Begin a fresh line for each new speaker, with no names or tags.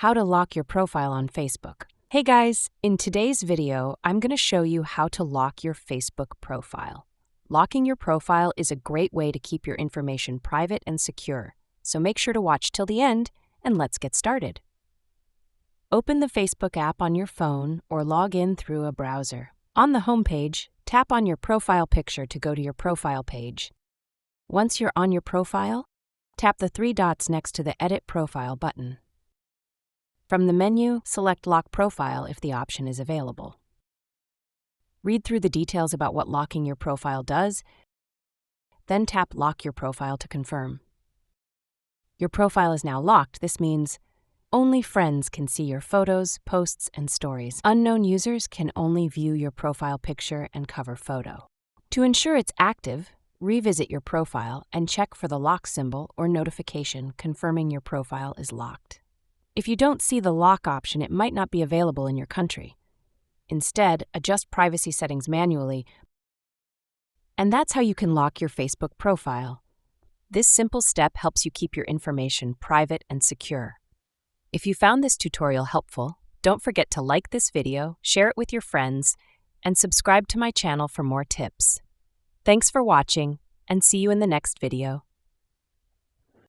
How to lock your profile on Facebook. Hey guys, in today's video, I'm going to show you how to lock your Facebook profile. Locking your profile is a great way to keep your information private and secure, so make sure to watch till the end and let's get started. Open the Facebook app on your phone or log in through a browser. On the home page, tap on your profile picture to go to your profile page. Once you're on your profile, tap the three dots next to the Edit Profile button. From the menu, select Lock Profile if the option is available. Read through the details about what locking your profile does, then tap Lock Your Profile to confirm. Your profile is now locked. This means only friends can see your photos, posts, and stories. Unknown users can only view your profile picture and cover photo. To ensure it's active, revisit your profile and check for the lock symbol or notification confirming your profile is locked. If you don't see the lock option, it might not be available in your country. Instead, adjust privacy settings manually, and that's how you can lock your Facebook profile. This simple step helps you keep your information private and secure. If you found this tutorial helpful, don't forget to like this video, share it with your friends, and subscribe to my channel for more tips. Thanks for watching, and see you in the next video.